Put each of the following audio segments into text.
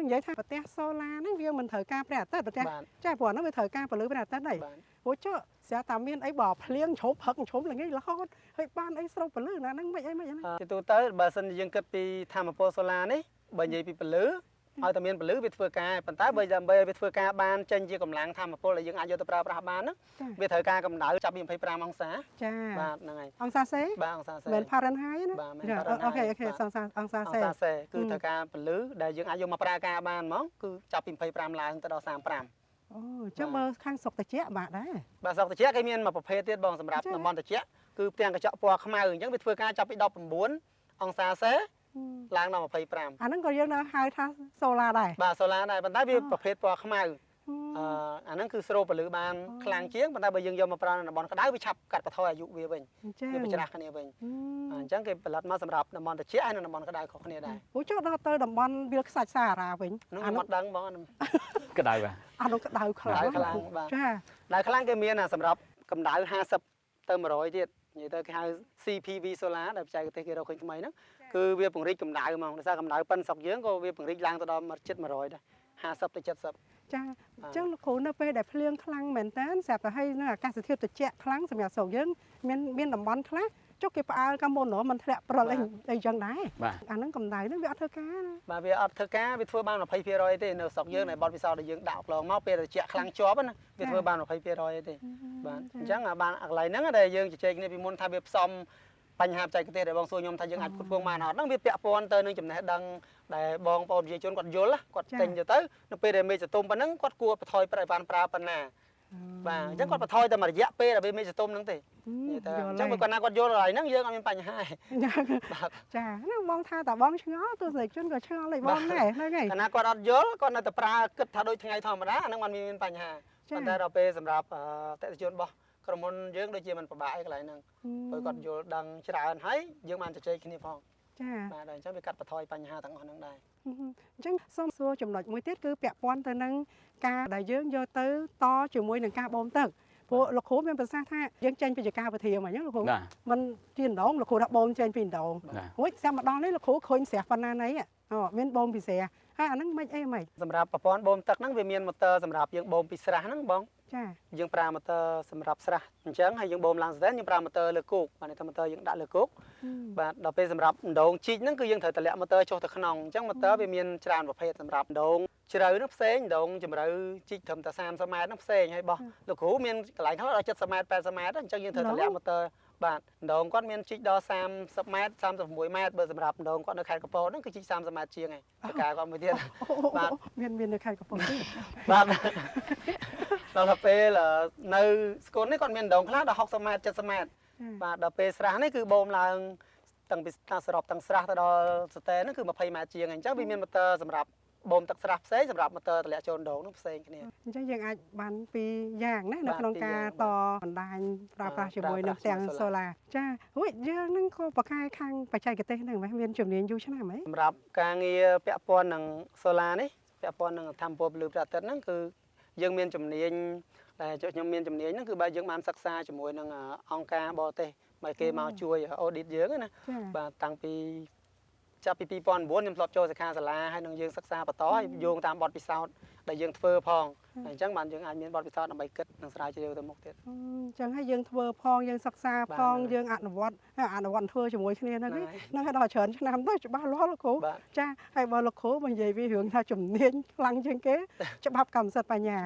vậy thay bật solar nó viên mình thời ca bè tết bật cha bỏ nó về thời ca và lưới bè tết này hỗ trợ sẽ tạm miên ấy bỏ liêng chốp hất chốp là ngay là khó hơi ban ấy sâu bật lưới là nó mấy thì tôi tới bà sinh dương kết pi tham po solar đấy bởi vì pi bật lướiเอาแต่เมียนปลื้อไปធ្វើការប៉ុន្តែបើចាំបីไปធ្វើការបានចេញជាកម្លាំងធម្មពលដែលយើងអាចយកទៅប្រើប្រាស់បានណាវាត្រូវការកម្ដៅចាប់ពី25អង្សាចាបាទហ្នឹងហើយអង្សាសេបាទអង្សាសេមិន Fahrenheit ណាបាទអូខេអង្សាសេគឺត្រូវការពន្លឺដែលយើងអាចយកមកប្រើការបានហ្មងគឺចាប់ពី25ឡើងទៅដល់35អូចឹងបើខាងស្រុកត្រជាក់បាទដែរបាទស្រុកត្រជាក់គេមានមួយប្រភេទទៀតបងសម្រាប់តំបន់ត្រជាក់គឺផ្ទាំងកញ្ចក់ពណ៌ខ្មៅអញ្ចឹងវាធ្វើការចាប់ពី19អង្សាសេឡើងដល់25អាហ្នឹងក៏យើងនៅហៅថាសូឡាដែរបាទសូឡាដែរប៉ុន្តែវាប្រភេទពណ៌ខ្មៅអាហ្នឹងគឺស្រូបពលឺបានខ្លាំងជាងប៉ុន្តែបើយើងយកមកប្រើនៅតំបន់ក្តៅវាឆាប់កាត់បន្ថយអាយុវាវិញវាបញ្ច្រាស់គ្នាវិញអញ្ចឹងគេផលិតមកសម្រាប់តំបន់ត្រជាក់ហើយនិងតំបន់ក្តៅខុសគ្នាដែរអូចុះដល់ទៅតំបន់វាលខ្សាច់សារ៉ាវិញអានោះអត់ដឹងបងក្តៅបាទអានោះក្តៅខ្លាំងបាទចាក្តៅខ្លាំងគេមានសម្រាប់កម្ដៅ50ទៅ100ទៀតនិយាយទៅគេហៅ CPV solar ដែលបច្ចេកទេសគេរកឃើញថ្មីហ្នឹងគឺវាពង្រីកកម្ដៅហ្មងដោយសារកម្ដៅប៉ិនស្រុកយើងក៏វាពង្រីកឡើងទៅដល់ជិត100ដែរ50ទៅ70ចាអញ្ចឹងលោកគ្រូនៅពេលដែលភ្លៀងខ្លាំងមែនតើស្រាប់តែឲ្យនៅអាកាសធាតុត្រជាក់ខ្លាំងសម្រាប់ស្រុកយើងមានតំបន់ខ្លះចុះគេផ្អើលកាមុនមិនធ្លាក់ព្រិលអីចឹងដែរអាហ្នឹងកម្ដៅហ្នឹងវាអត់ធ្វើការណាបាទវាអត់ធ្វើការវាធ្វើបាន20%ទេនៅស្រុកយើងនៅបទពិសោធន៍ដែលយើងដាក់កន្លងមកពេលត្រជាក់ខ្លាំងជាប់ណាវាធ្វើបាន20%ទេបាទអញ្ចឹងបានកន្លែងហ្នឹងដែលយើងជជែកគ្នាពីមុនថាវាផ្សំបញ្ហាបច្ចេកទេសដែលបងសួរខ្ញុំថាយើងអាចផ្គត់ផ្គង់បានអត់ហ្នឹងវាពាក់ព័ន្ធទៅនឹងចំណេះដឹងដែលបងប្អូនប្រជាជនគាត់យល់គាត់ទិញទៅនៅពេលដែលមេចតុំប៉ុណ្ណឹងគាត់គួរបន្ថយប្រតិបត្តិប្រើប៉ុណ្ណាបាទអញ្ចឹងគាត់បន្ថយតែមួយរយៈពេលដែលមេចតុំហ្នឹងទេនិយាយទៅអញ្ចឹងបើគាត់ណាគាត់យល់កន្លែងហ្នឹងយើងអត់មានបញ្ហាបាទចាហ្នឹងបងថាតើបងឆ្ងល់ទស្សនិកជនក៏ឆ្ងល់ដែរបងដែរហ្នឹងហើយកាលណាគាត់អត់យល់គាត់នៅតែប្រើគិតថាដូចថ្ងៃធម្មតាហ្នឹងมันមានបញ្ហាប៉ុន្តែដល់ពេលសម្រាប់តេតិជនរបស់ក្រុមហ៊ុនយើងដូចជាមិនពិបាកឯកន្លែងហ្នឹងព្រោះគាត់យល់ដឹងច្រើនហើយយើងបានជជែកគ្នាផងចាបាទអញ្ចឹងវាកាត់បន្ថយបញ្ហាទាំងអស់ហ្នឹងដែរអញ្ចឹងសូមសួរចំណុចមួយទៀតគឺពាក់ព័ន្ធទៅនឹងការដែលយើងយកទៅតជាមួយនឹងការបូមទឹកព្រោះលោកគ្រូមានប្រសាសន៍ថាយើងចេញពីចការវិធានអញ្ចឹងលោកគ្រូមិនជាដងលោកគ្រូថាបូមចេញពីដងហួយចាំម្ដងនេះលោកគ្រូឃើញស្រះប៉ុណ្ណាណីមានបូមពីស្រះហើយអាហ្នឹងមិនអីមិនសម្រាប់ប្រព័ន្ធបូមទឹកហ្នឹងវាមានម៉ូទ័រសម្រាប់យើងបូមពីស្រះហ្នឹងបងចាយើងប្រើម៉ូទ័រសម្រាប់ស្រះអញ្ចឹងហើយយើងបូមឡើងស្ទែនយើងប្រើម៉ូទ័រលើគោកបាទថាម៉ូទ័រយើងដាក់លើគោកបាទដល់ពេលសម្រាប់ដងជីកហ្នឹងគឺយើងត្រូវតម្លាក់ម៉ូទ័រចុះទៅក្នុងអញ្ចឹងម៉ូទ័រវាមានច្រើនប្រភេទសម្រាប់ដងជ្រៅហ្នឹងផ្សេងដងជម្រៅជីកត្រឹមតែ30ម៉ែត្រហ្នឹងផ្សេងហើយបោះលោកគ្រូមានកន្លែងខ្លះដល់70ម៉ែត្រ80ម៉ែត្រអញ្ចឹងយើងត្រូវតម្លាក់ម៉ូទ័របាទដងគាត់មានជីកដល់30ម៉ែត្រ36ម៉ែត្របើសម្រាប់ដងគាត់នៅខេត្តកំពតហ្នឹងគឺជីក30ម៉ែត្រជាងហើយចការគាត់មួយទៀតបាទមាននៅខេត្តកំពតទៀតបាទដល់ពេលនៅស្គននេះគាត់មានដងខ្លះដល់60ម៉ែត្រ70ម៉ែត្របាទដល់ពេលស្រះនេះគឺបូមឡើងតាំងពីសរុបទាំងស្រះទៅដល់ស្ទែនហ្នឹងគឺ20ម៉ែត្រជាងអញ្ចឹងវាមានម៉ូទ័រសម្រាប់បូមទឹកស្រះផ្សេងសម្រាប់ម៉ូទ័រតម្លាក់ចូលដងនោះផ្សេងគ្នាអញ្ចឹងយើងអាចបានពីរយ៉ាងណានៅក្នុងការតបណ្ដាញប្រើប្រាស់ជាមួយនឹងទាំងសូឡាចាហួយយើងនឹងក៏បកកាយខាងបច្ចេកទេសហ្នឹងមានជំនាញយូរឆ្នាំហ៎សម្រាប់ការងារពាក់ព័ន្ធនឹងសូឡានេះពាក់ព័ន្ធនឹងធម្មពលពលព្រះអាទិត្យហ្នឹងគឺយើងមានជំនាញដែលខ្ញុំមានជំនាញហ្នឹងគឺបើយើងបានសិក្សាជាមួយនឹងអង្គការបរទេសមកគេមកជួយ audit យើងណាបាទតាំងពីចាប់ពី2009ខ្ញុំធ្លាប់ចូលសិក្ខាសាលាហើយនឹងយើងសិក្សាបន្តហើយយោងតាមបទពិសោធន៍ដែលយើងធ្វើផងអញ្ចឹងបានយើងអាចមានបទពិសោធន៍ដើម្បីគិតនិងស្រាវជ្រាវទៅមុខទៀតអញ្ចឹងហើយយើងធ្វើផងយើងសិក្សាផងយើងអនុវត្តធ្វើជាមួយគ្នាហ្នឹងហើយដល់ច្រើនឆ្នាំទៅច្បាស់លាស់លោកគ្រូចាហើយបើលោកគ្រូមកនិយាយពីរឿងថាជំនាញខ្លាំងជាងគេច្បាប់កម្មសិទ្ធិបញ្ញា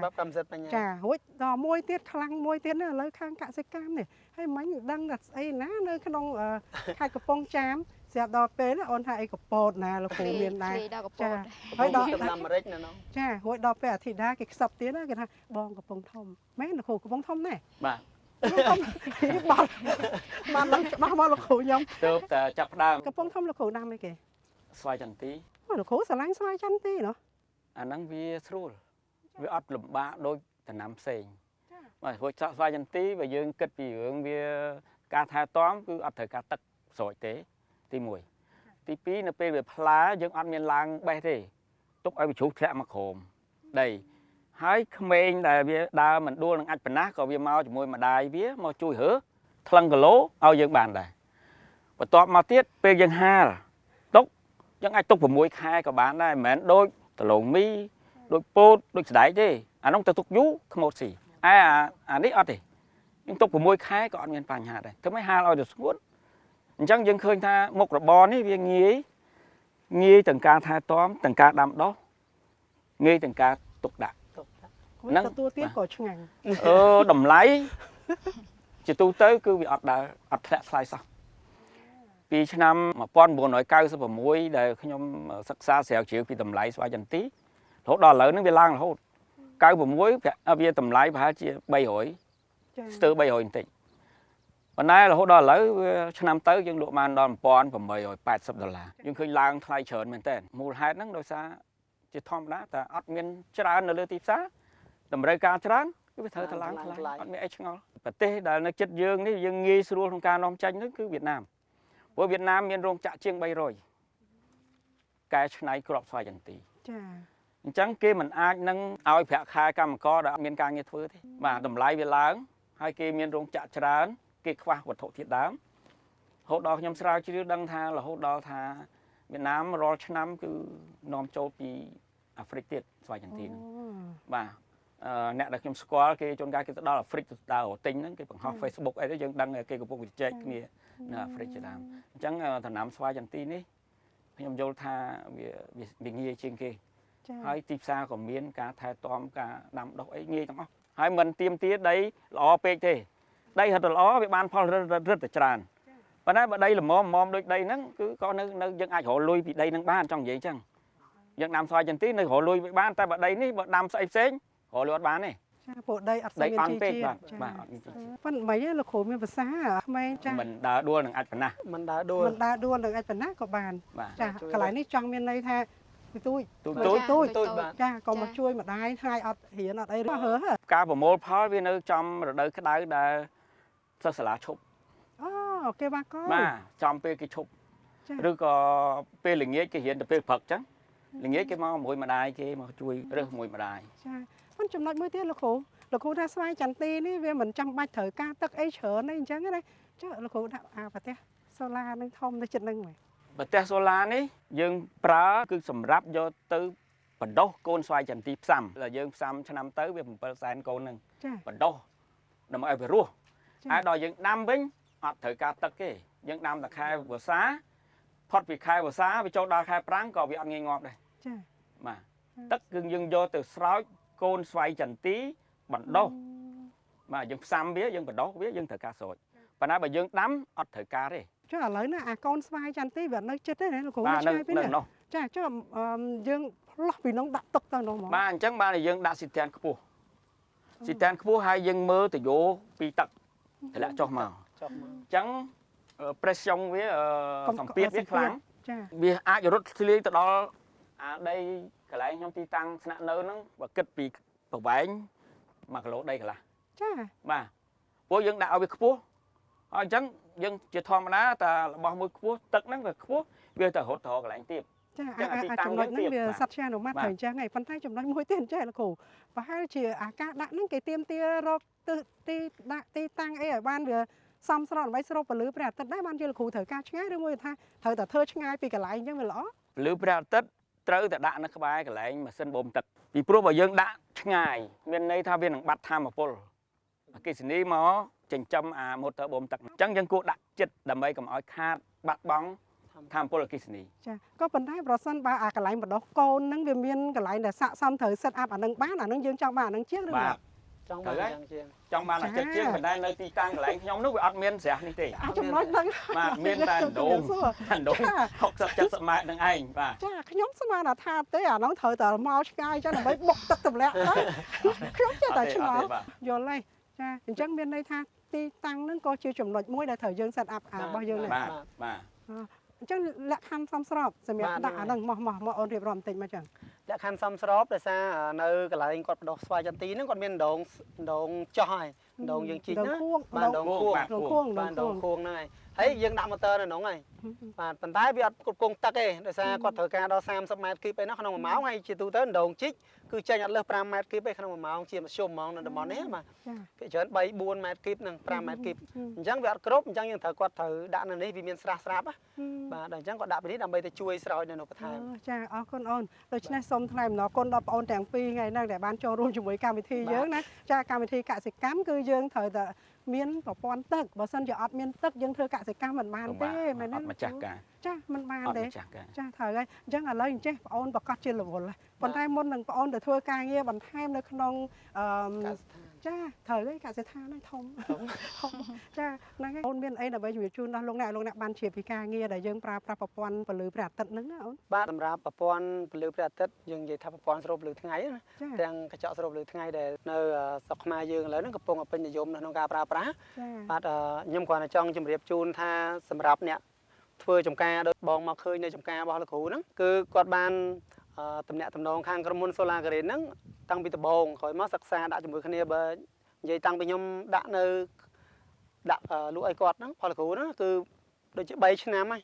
ចារួចដល់មួយទៀតខ្លាំងមួយទៀតឥឡូវខាងកសិកម្មនេះហើយមិញដឹងថាស្អីណានៅក្នុងខេត្តកំពង់ចាមស្រាប់ដល់ពេលអូនថាអីកពតណាលោកគ្រូមានដែរចាហើយដល់ដំណាំអាមេរិកណានោះចារួចដល់ពេលអាធីតាគេខ្សឹបទៀតគេថាបងកំពង់ធំមែនលោកគ្រូកំពង់ធំណែបាទបានឡើងច្បាស់មកលោកគ្រូខ្ញុំទៅតែចាប់ដើមកំពង់ធំលោកគ្រូដាំអីគេស្វាយចន្ទីលោកគ្រូស្រឡាញ់ស្វាយចន្ទីណោះអាហ្នឹងវាស្រួលវាអត់លំបាកដូចដំណាំផ្សេងបាទព្រោះស្វាយចន្ទីបើយើងគិតពីរឿងវាការថែទាំគឺអត់ត្រូវការទឹកស្រោចទេទី1ទី2នៅពេលវាផ្លាយើងអត់មានឡើងបេះទេទុកឲ្យវាជ្រុះធ្លាក់មកក្រោមដីហើយក្មេងដែលវាដើរមិនដួលនឹងអាចប៉ុណ្ណាក៏វាមកជាមួយម្ដាយវាមកជួយរើថ្លឹងគីឡូឲ្យយើងបានដែរបន្ទាប់មកទៀតពេលយើងហាលទុកយើងអាចទុក6ខែក៏បានដែរមិនមែនដូច ตะลงมีโดยโปดโดยสายเด้อันน้องตะตุกยุขโมดสิอันนี้อัดดิยังตกผมมวยคล้ายก็อันเงินปัญหาได้ถ้าไม่หาเราจะสมมติจังยังเคยท่ามกระบอนี่เวียงงี้ต่างการทาต้อมต่างการดำđóงี้ต่างการตกดัก นั่งตัวเตี้ยก่อช่าง đầm lấy chỉ tu tới cứ bị ọt thẹt lại sao vì cho năm mà con buồn nói cao sao mà muối để khi nhom sắc xa xẻo chịu vì đầm lấy xoay dần tí lúc đó lớn nó bị lang là hốt cao mà muối vì đầm lấy phải chỉ bay hỏi từ bay hỏi tịnhวันนี้เราได้เลยชั่วน้ำเต้ยังหลุดมาดอนปอนผมไป$80ยังเคยล้างทลายเฉินเหมือนเต้นมูลหายนั่งโดยซาจะทอมนะแต่อัดเงินจราในเรือตีซ่าดำเนินการจราก็ไปเถอะทลายอัดไม่ไอ้ช่างประเทศใดในจัดยืงนี่ยังงี้สู้ของการน้อมใจนั่นคือเวียดนามเพราะเวียดนามมีโรงจักรเชียงใบrồiแกชนายกรอบสายจันตีจังเกมันอาจนั่งเอาแผลคายกรรมก็ได้มีการเงี้ยทั่วที่มาดำไล่เวลาให้เกมีโรงจักรจราเกี่ยวกับวัตถุที่ดำหดดอกยำสาวชื่อดังทาlàหดดอกทาเวียดนามรอชน้ำคือนอมโจปีแอฟริกติดสายจันทีมาเนี่ยดักยำสกอลเกี่ยจนการเกี่ยวกับแอฟริกดาวติงนั่นเกี่ยวกับฮอตเฟซบุ๊กไอ้ที่ยังดังเกี่ยวกับพวกวิจัยเนี่ยแอฟริกจะดำจังถนนสายจันทีนี่ยำโจทาเงี้ยจริงกี่ให้ตีซาของเมียนการถ่ายตอมการดำดอกไอ้เงี้ยทั้งหมดให้มันเตรียมตีได้ล้อเป๊กทีđây thật là ó bị ban phao rất là tràn và nói đây là mom đôi đây nó cứ có nơi dân ai họ lui bị đây nó ban trong vậy chăng dân nam xoay chân tí nơi họ lui bị ban ta bật đây ní bật nam xoay xén họ lui bán này bộ đây đây ăn tết phần mấy là khổ miền Bắc à mấy cha mình đã đua được ăn phần na mình đã đua được ăn phần na của bàn cha cái lại ní trong miền này tha tôi cha còn một chuôi mà đai hai ọt hiện ở đây nó hớ cá bò mô pháo viên ở trong rồi đây cái đáy đã sơ sả chụp ok ba con mà trong pe cái chụp rồi có pe lình nghĩa cái hiện được pe Phật chăng lình nghĩa cái mò mũi mà đai cái mò chui rồi mũi mà đai con chấm nói mới tiếc là khổ ra xoay chăn tì ní về mình chăm bạch thở ca tắc ấy chở này chẳng cái đây chứ là khổ đạo và tiếc solar nó thông tới chân nâng này và tiếc solar ní dương pra cứ sầm ráp do từ phần đâu con xoay chăn tì sầm là dương sầm cho năm tới về một percent con nâng phần đâu nằm ở về rùa ai đòi dân nam binh họ thời ca tắc cái dân nam là khai vừa xá thoát việc khai vừa xá vì cho đa khai prang có bị ăn nghe ngọt đây mà tất gương dân vô từ sáu côn xoay trần tí bằng đâu mà dân xăm biết dân bằng đó biết dân thời ca sội và nói bà dân đắm ở thời ca đấy chứ là lấy là con xoay trần tí và nó chết đấy là cũng sai biết nè chả chứ dân lót vì nó đặt tốc tao nó mà ba chẳng ba là dân đã xịt tiền cua hai dân mơ từ vô bị tật thì lại cho màu trắng pression với phòng piết với kháng vì ai giờ rút xử lý từ đó đây cái lại nhóm ti tăng nạn nơ nó và kết bị bảo vệ mà cái lỗ đây là mà bố dân đạo bị cua trắng dân chỉ thom ná ta bao mươi cua tật nó về cua bây giờ hỗ trợ cái lại tiếp chồng nói nó về sạch ra nó mát thời trang này phân tay chồng nói mỗi tiền chơi là khổ và hai chị cá đã những cái tiêm tia rồi ti tăng ấy ở ban vừa xong sau đó mấy sau và lưới bè tết đấy ban chơi là khổ thời ca ngay đúng không thời ta thơ ngay vì cái lại nhưng mà lõ lưới bè tết trời ta đã nó các bài cái lại mà sân bom tật vì pro bảo dân đã ngay bên đây tha viên bắt tham mà pol cái gì ní mà chỉnh châm một tờ bom tật chẳng dân cuộc đã chết đầm bay cầm ói khát bắt bóng tham pol cái gì có vấn đề rồi sân ba cái lại một đó con nâng về miền cái lại là xạ xong thời set up nâng bán nâng dương trong nâng chiếc được trong bàn là chết chiếc mình đây nơi ti tăng lại nhóm nước bị ăn miên rẻ như thế trong nói mà miên ta đúng học tập chất sợ mại đằng anh và nhóm số mà là tha tới nó thời tờ mau sky cho nó mới bọc tập tập lẹ nhóm cho tờ cho nó vô đây chẳng miền đây tha ti tăng nó có chưa chủng loại mũi để thời dương set up bao nhiêu này chắc lẹ khăn xong sọp rồi miệng đã đằng mò ôn điệp ròm tình mà chẳng lẹ khăn xong sọp để xa nơi cái lại còn đọc xoay chân tí nó còn miền đồng chòi đồng dương chín á đồng khuông này thấy dương đạo motor này nóng này và tận tái bị cột cung tắc ấy để xa quạt thời ca đo sam sắp mét kíp ấy nó không máu ngay chỉ tu tới đồng chích cứ chơi nhặt lớp 5 mét kíp ấy không máu chỉ mà xôm mong là đầm món hết mà cái chuyện 7-4 mét kíp nè 5 mét kíp chẳng bị crop chẳng những thời quạt thời đạn này vì miền srap á và đằng chẳng còn đạn bên đây làm bây giờ chui rồi nên nó có thay cha con on rồi trên này សូមថ្លែងអំណរគុណដល់បងប្អូនទាំងពីរថ្ងៃហ្នឹងដែលបានចូលរួមជាមួយកម្មវិធីយើងណាចាកម្មវិធីកសិកម្មគឺយើងត្រូវតែមានប្រព័ន្ធទឹកបើសិនជាអត់មានទឹកយើងធ្វើកសិកម្មមិនបានទេមែនទេ អត់ម្ចាស់ការ ចាមិនបានទេ អត់ម្ចាស់ការ ចាត្រូវហើយអញ្ចឹងឥឡូវអញ្ចេះបងអូនប្រកាសជារវល់ហើយប៉ុន្តែមុននឹងបងអូនទៅធ្វើការងារបន្ថែមនៅក្នុងចាត្រូវហើយកសិដ្ឋានហ្នឹងធំចាហ្នឹងហើយអូនមានអីដើម្បីជម្រាបជូនដល់លោកអ្នកបានជ្រាបពីការងារដែលយើងប្រើប្រាស់ប្រព័ន្ធពលឺព្រះអាទិត្យហ្នឹងណាអូន បាទសម្រាប់ប្រព័ន្ធពលឺព្រះអាទិត្យយើងនិយាយថាប្រព័ន្ធស្រូបលឺថ្ងៃណាទាំងកញ្ចក់ស្រូបលឺថ្ងៃដែលនៅស្រុកខ្មែរយើងឥឡូវហ្នឹងកំពុងពេញនិយមនៅក្នុងការប្រើប្រាស់បាទខ្ញុំគ្រាន់តែចង់ជម្រាបជូនថាសម្រាប់អ្នកធ្វើចំការដោយបងមកឃើញនៅចំការរបស់លោកគ្រូហ្នឹងគឺគាត់បានតំណាក់តំណងខាងក្រុមហ៊ុន Solar Green ហ្នឹងតាំងពីដំបូងក្រោយមកសិក្សាដាក់ជាមួយគ្នាបើនិយាយតាំងពីខ្ញុំដាក់លក់ឲ្យគាត់ហ្នឹងផលលោកគ្រូហ្នឹងគឺដូចជា3ឆ្នាំហើយ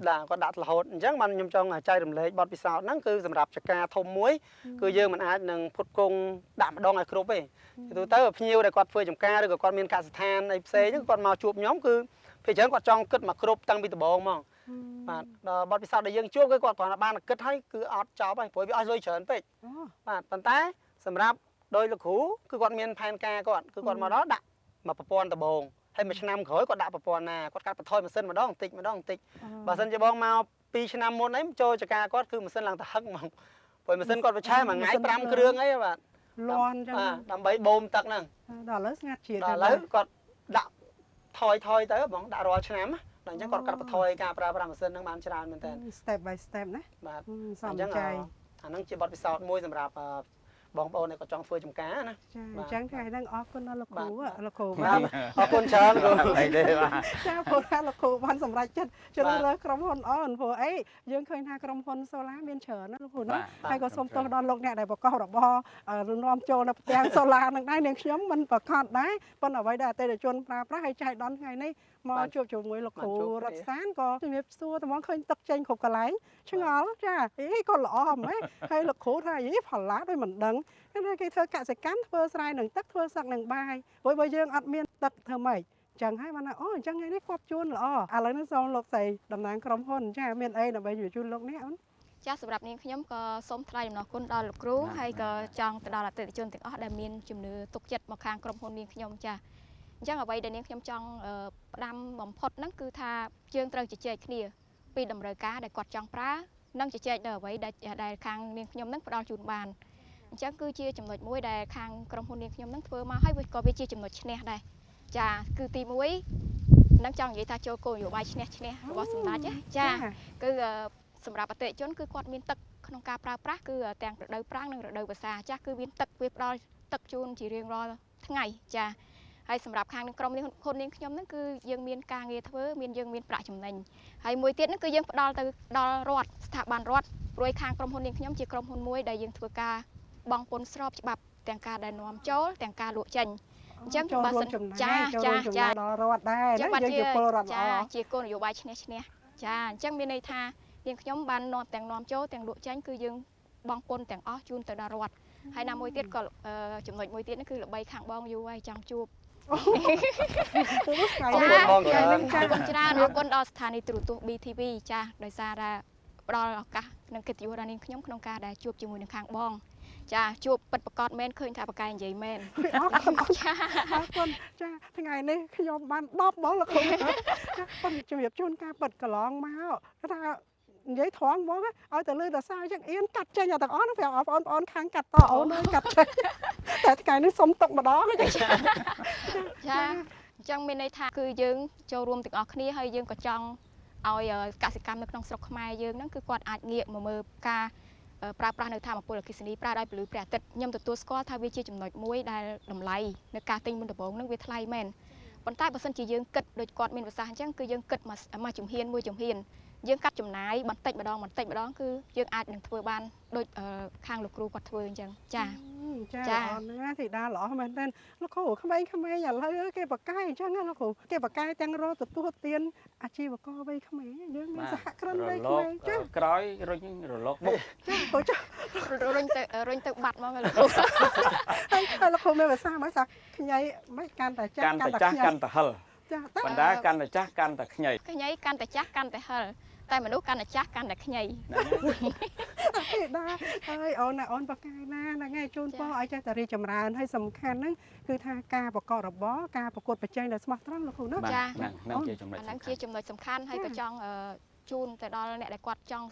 បាទគាត់ដាក់រហូតអញ្ចឹងបានខ្ញុំចង់ចែករំលែកបទពិសោធន៍ហ្នឹងគឺសម្រាប់ចការធំមួយគឺយើងមិនអាចនឹងផ្គត់ផ្គង់ដាក់ម្ដងឲ្យគ្រប់ទេទៅភ្ញៀវដែលគាត់ធ្វើចំការឬក៏គាត់មានកសិដ្ឋានអីផ្សេងហ្នឹងគាត់មកជួបខ្ញុំគឺភាគច្រើនគាត់ចង់គិតមកគ្រប់តាំងពីដំបូងមកបាទដល់បទពិសោធន៍ដែលយើងជួបគឺគាត់គ្រាន់តែបានគិតហើយគឺអត់ចប់ហើយព្រោះវាអស់លុយច្រើនពេកបាទប៉ុន្តែសម្រាប់ដោយលោកគ្រូគឺគាត់មានផែនការគាត់គឺគាត់មកដល់ដាក់មកប្រព័ន្ធដំបូងហើយមួយឆ្នាំក្រោយគាត់ដាក់ប្រព័ន្ធណាគាត់កាត់បន្ថយម៉ាស៊ីនម្ដងបន្តិចបើសិនជាបងមក2ឆ្នាំមុនអីចូលចការគាត់គឺម៉ាស៊ីនឡើងទៅហឹកហ្មងព្រោះម៉ាស៊ីនគាត់ប្រឆាយមួយថ្ងៃ5គ្រឿងអីបាទលាន់អញ្ចឹងដើម្បីបូមទឹកហ្នឹងដល់ឥឡូវស្ងាត់ជាតិដល់ឥឡូវគាត់ដាក់ថយទៅបងដាក់រាល់ឆ្នាំដល់អញ្ចឹងគាត់កាត់បន្ថយការប្រើប្រាស់ម៉ាស៊ីនហ្នឹងបានច្រើនមែនតើ step by step ណាបាទអញ្ចឹងអាហ្នឹងជាបទពិសោធន៍មួយសម្រាប់បងប្អូនដែលគាត់ចង់ធ្វើចំការណាចាអញ្ចឹងថ្ងៃហ្នឹងអរគុណដល់លោកគ្រូលោកគ្រូបាទអរគុណច្រើនគ្រូអីទេបាទចាព្រោះថាលោកគ្រូបានសម្រេចចិត្តជ្រើសរើសក្រុមហ៊ុនអូនព្រោះអីយើងឃើញថាក្រុមហ៊ុន Solar មានច្រើនណាលោកគ្រូណាហើយក៏សូមទោសដល់លោកអ្នកដែលប្រកបរបរនាំចូលនៅផ្ទាំង Solar ហ្នឹងដែរនាងខ្ញុំមិនប្រកាសដែរប៉ុន្តែអ្វីដែលអតិថិជនប្រើប្រាស់ហើយចែកដន្យថ្ងៃនេះមកជួបជាមួយលោកគ្រូរដ្ឋសានក៏ជំរាបសួរតែមកឃើញទឹកចេញគ្រប់កន្លែងឆ្ងល់ចាអីក៏ល្អហ្មងហើយលោកគ្រូថាយីផល្លាដូចមិនដឹងគេធ្វើកសិកម្មធ្វើស្រែនឹងទឹកធ្វើសឹកនឹងបាយព្រោះបើយើងអត់មានទឹកធ្វើម៉េចចឹងហើយបានអូអញ្ចឹងថ្ងៃនេះគាត់ជួនល្អឥឡូវនេះសូមលោកស្រីតំណាងក្រុមហ៊ុនចាមានអីដើម្បីជម្រាបជូនលោកអ្នកអូនចាសម្រាប់នាងខ្ញុំក៏សូមថ្លែងអំណរគុណដល់លោកគ្រូហើយក៏ចង់ទៅដល់អតិថិជនទាំងអស់ដែលមានជំនឿទុកចិត្តមកខាងក្រុមហ៊ុននាងខ្ញុំចាអញ្ចឹងអ្វីដែលនាងខ្ញុំចង់ផ្ដាំបំផុតហ្នឹងគឺថាយើងត្រូវជជែកគ្នាពីតម្រូវការដែលគាត់ចង់ប្រើនិងជជែកនៅអ្វីដែលខាងនាងខ្ញុំហ្នឹងផ្ដល់ជូនបានអញ្ចឹងគឺជាចំណុចមួយដែលខាងក្រុមហ៊ុននាងខ្ញុំហ្នឹងធ្វើមកហើយក៏វាជាចំណុចឈ្នះដែរចាគឺទី1នឹងចង់និយាយថាចូលគោលនយោបាយឈ្នះរបស់សម្ដេចចាគឺសម្រាប់អតិថិជនគឺគាត់មានទឹកក្នុងការប្រើប្រាស់គឺទាំងរដូវប្រាំងនិងរដូវវស្សាចាគឺមានទឹកវាផ្ដល់ទឹកជូនជារៀងរាល់ថ្ងៃចាហើយសម្រាប់ខាងក្រុមហ៊ុននាងខ្ញុំហ្នឹងគឺយើងមានការងារធ្វើយើងមានប្រាក់ចំណេញហើយមួយទៀតហ្នឹងគឺយើងផ្ដល់ទៅដល់រដ្ឋស្ថាប័នរដ្ឋព្រួយខាងក្រុមហ៊ុននាងខ្ញុំជាក្រុមហ៊ុនមួយដែលយើងធ្វើការបង់ពន្ធស្របច្បាប់ទាំងការដែលនាំចូលទាំងការលក់ចេញអញ្ចឹងបើសិនចាដល់រដ្ឋដែរយើងជាពលរដ្ឋល្អជាគោលនយោបាយឈ្នះចាអញ្ចឹងមានន័យថានាងខ្ញុំបាននាំចូលទាំងលក់ចេញគឺយើងបង់ពន្ធទាំងអស់ជូនទៅដល់រដ្ឋហើយណាមួយទៀតក៏ចំណុចមួយទៀតគឺល្បីខាងបងយូរហើយចង់ជួបអរគុណបងច្រើនអរគុណច្រើនអរគុណដល់ស្ថានីយ៍ទូរទស្សន៍ BTV ចាដោយសារតែផ្ដល់ឱកាសនិងកិត្តិយសដល់នាងខ្ញុំក្នុងការដែលជួបជាមួយនឹងខាងបងចាជួបពិតប្រកបមែនឃើញថាប្រកែនិយាយមែនអរគុណចាអរគុណចាថ្ងៃនេះខ្ញុំបាន10បងលោកគ្រូចាប៉ុន្តែជំរាបជូនការពិតកន្លងមកថានិយាយត្រង់ហ្មងឲ្យតែលឺតែសារអញ្ចឹងអៀនកាត់ចេញទាំងអស់ហ្នឹងប្រាប់បងប្អូនខាងកាត់តអូនកាត់ចេញតែថ្ងៃនេះសុំទុកម្ដងចាអញ្ចឹងមានន័យថាគឺយើងចូលរួមទាំងអស់គ្នាហើយយើងក៏ចង់ឲ្យកសិកម្មនៅក្នុងស្រុកខ្មែរយើងហ្នឹងគឺគាត់អាចងាកមកមើលការប្រើប្រាស់នៅធម្មពលអគ្គិសនីប្រើដោយពលឺព្រះអាទិត្យខ្ញុំទទួលស្គាល់ថាវាជាចំណុចមួយដែលតម្លៃនៅការទិញមុនដំបូងហ្នឹងវាថ្លៃមែនប៉ុន្តែបើសិនជាយើងគិតដូចគាត់មានប្រសាសន៍អញ្ចឹងគឺយើងគិតមកជំហានមួយជំហានយើងកាត់ចំណាយបន្តិចម្ដងគឺយើងអាចនឹងធ្វើបានដូចខាងលោកគ្រូគាត់ធ្វើអញ្ចឹងចាអូនណាធីតាល្អមែនទែនលោកគ្រូក្មេងឥឡូវគេបកកាយអញ្ចឹងណាលោកគ្រូគេបកកាយទាំងរកទទួលទានអាជីវករវ័យក្មេងយើងមានសហគ្រិនវ័យក្មេងចាក្រោយរុញរលកមុខចារុញទៅបាត់មកលោកគ្រូហើយលោកគ្រូមានភាសាមកថាខ្ញីមិនកាន់តែចាស់កាន់តែហិលចាបណ្ដាកាន់តែចាស់កាន់តែខ្ញីខ្ញីកាន់តែចាស់កាន់តែហិលតែ តែមនុស្សកាន់តែចាស់កាន់តែខ្ញី ដែរហើយអូនអូនបកកាយណាហ្នឹងឯងជូនពរឲ្យចេះតែរីចម្រើនហើយសំខាន់ហ្នឹងគឺថាការប្រកបរបរការប្រកួតប្រជែងដែលស្មោះត្រង់លោកគ្រូណា ចាហ្នឹងជាចំណុច អាហ្នឹងជាចំណុចសំខាន់ហើយក៏ចង់ជូនទៅដល់អ្នកដែលគាត់ចង់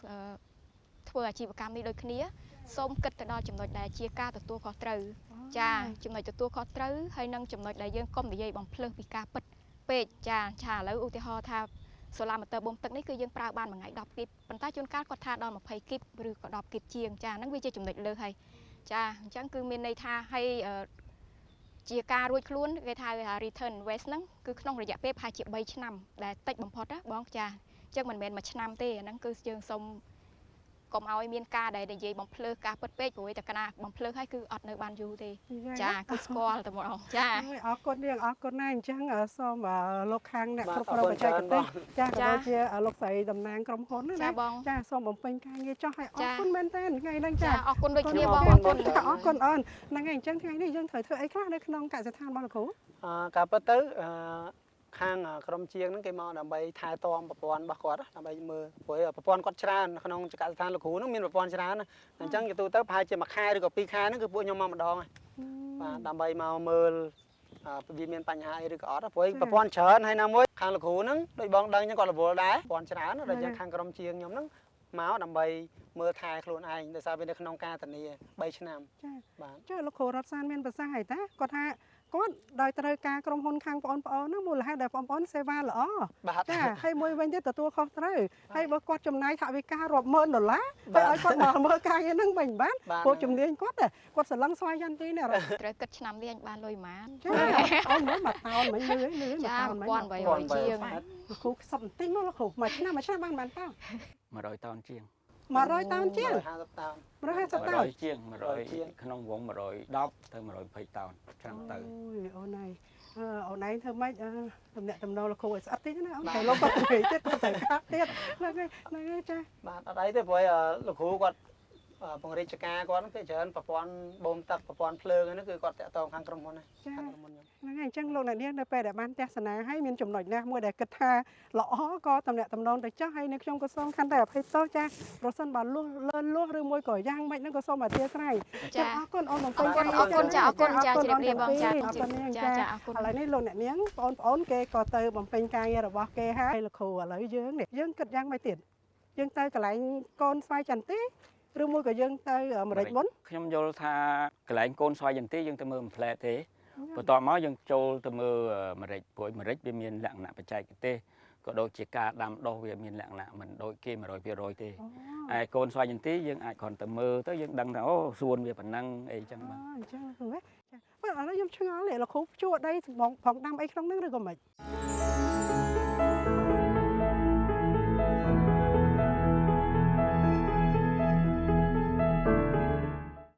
ធ្វើអាជីវកម្មនេះដូចគ្នាសូមគិតទៅដល់ចំណុចដែលជាការទទួលខុសត្រូវចាចំណុចទទួលខុសត្រូវហើយនឹងចំណុចដែលយើងកុំនិយាយបំភ្លើសពីការពិតពេកចាឥឡូវឧទាហរណ៍ថាសូឡាម៉ូទ័របូមទឹកនេះគឺយើងប្រើបានមួយថ្ងៃ10គីបប៉ុន្តែជួនកាលគាត់ថាដល់20គីបឬក៏10គីបជាងចាហ្នឹងវាជាចំណុចលើសហើយចាអញ្ចឹងគឺមានន័យថាហើយជាការរួចខ្លួនគេថា return invest ហ្នឹងគឺក្នុងរយៈពេលប្រហែលជា3ឆ្នាំដែលតិចបំផុតណាបងចាអញ្ចឹងមិនមែនមួយឆ្នាំទេអាហ្នឹងគឺយើងសូមកុំឲ្យមានការដែលនិយាយបំភ្លើសការពិតពេកព្រោះតែកណាបំភ្លើសហើយគឺអត់នៅបានយូរទេចាគឺស្គាល់តែម្ដងចាអរគុណនាងអរគុណណាស់អញ្ចឹងសូមលោកខាងអ្នកគ្រប់គ្រងបច្ចេកទេសចាក៏ដូចជាលោកស្រីតំណាងក្រុមហ៊ុនណាចាសូមបំពេញការងារចោះឲ្យអរគុណមែនតើថ្ងៃហ្នឹងចាអរគុណដូចគ្នាបងអរគុណអូនហ្នឹងហើយអញ្ចឹងថ្ងៃនេះយើងត្រូវធ្វើអីខ្លះនៅក្នុងកសិដ្ឋានរបស់លោកគ្រូការពិតទៅខាងក្រុមជាងហ្នឹងគេមកដើម្បីថែទាំប្រព័ន្ធរបស់គាត់ដើម្បីមើលព្រោះប្រព័ន្ធគាត់ច្រើនក្នុងចក្រស្ថានលោកគ្រូហ្នឹងមានប្រព័ន្ធច្រើនអញ្ចឹងទៅប្រហែលជាមួយខែឬក៏2ខែហ្នឹងគឺពួកខ្ញុំមកម្ដងហើយបាទដើម្បីមកមើលវាមានបញ្ហាអីឬក៏អត់ព្រោះប្រព័ន្ធច្រើនហើយណាមួយខាងលោកគ្រូហ្នឹងដូចបងដឹងអញ្ចឹងគាត់រវល់ដែរប្រព័ន្ធច្រើនដល់អញ្ចឹងខាងក្រុមជាងខ្ញុំហ្នឹងមកដើម្បីមើលថែខ្លួនឯងដោយសារវានៅក្នុងការធានា3ឆ្នាំចាបាទចុះលោកគ្រូរតសានមានប្រសាសន៍ហើយតាគាត់ថាគាត់ដោយត្រូវការក្រុមហ៊ុនខាងបងប្អូនហ្នឹងមូលហេតុដែលបងប្អូនសេវាល្អចាហើយមួយវិញទៀតទទួលខុសត្រូវហើយបើគាត់ចំណាយថវិការាប់ម៉ឺនដុល្លារហើយឲ្យគាត់មកមើលការងារហ្នឹងវិញបានពួកជំនាញគាត់ស្រឡឹងស្វ័យយន្ទីនេះត្រូវគិតឆ្នាំនេះអញបានលុយប៉ុន្មានចាអូនមើលមួយតោនមិនលឿនចា1800ជាងគ្រូខ្សឹបបន្តិចមកលោកគ្រូមួយឆ្នាំបានបានតោ100តោនជាង100តោនជាង150តោន150តោនជាង100ក្នុងវង110ទៅ120តោនឆ្នាំទៅអូនឯងអូនឯងធ្វើម៉េចតំណាក់តំណលោកគ្រូឲ្យស្អិតតិចណាអូនតែលោកគាត់និយាយទៀតគាត់ត្រូវកាត់ទៀតហ្នឹងហើយចាបាទអត់អីទេព្រោះលោកគ្រូគាត់ពង្រីកការគាត់គេច្រើនប្រព័ន្ធបូមទឹកប្រព័ន្ធភ្លើងហ្នឹងគឺគាត់តាក់ទងខាងក្រុមហ៊ុនខាងក្រុមហ៊ុនខ្ញុំហ្នឹងហើយអញ្ចឹងលោកអ្នកនាងនៅពេលដែលបានទស្សនាហើយមានចំណុចណាមួយដែលគិតថាល្អក៏តំណាក់តំណងទៅចោះហើយនៅខ្ញុំក៏សូមខន្តីអភ័យទោសចាប្រសិនបើលួសឬមួយក៏យ៉ាងម៉េចហ្នឹងក៏សូមអធិស្ឋានចាអរគុណអូនបំពេញការអរគុណចាជ្រាបលាបងចាអរគុណនាងចាឥឡូវនេះលោកអ្នកនាងបងប្អូនគេក៏ទៅបំពេញការងាររបស់គេហើយលោកគ្រូឥឡូវយើងគិតយ៉ាងម៉េចទៀតយើងទៅកន្លែងកូនស្វាយចន្ទទីឬមួយក៏យើងទៅអាមេរិកមុនខ្ញុំយល់ថាកន្លែងកូនស្វាយចន្ទទីយើងទៅមើលមិនផ្លែទេបន្ទាប់មកយើងចូលទៅមើលអាមេរិកព្រោះអាមេរិកវាមានលក្ខណៈបច្ចេកទេសក៏ដូចជាការដាំដុះវាមានលក្ខណៈមិនដូចគេ100%ទេហើយកូនស្វាយចន្ទទីយើងអាចគ្រាន់តែមើលទៅយើងដឹងថាអូសួនវាប៉ុណ្ណឹងអីចឹងបាទអញ្ចឹងគឺចាបាទឥឡូវខ្ញុំឆ្ងល់លោកគ្រូជួអដីផងដាំអីក្នុងហ្នឹងឬក៏មិន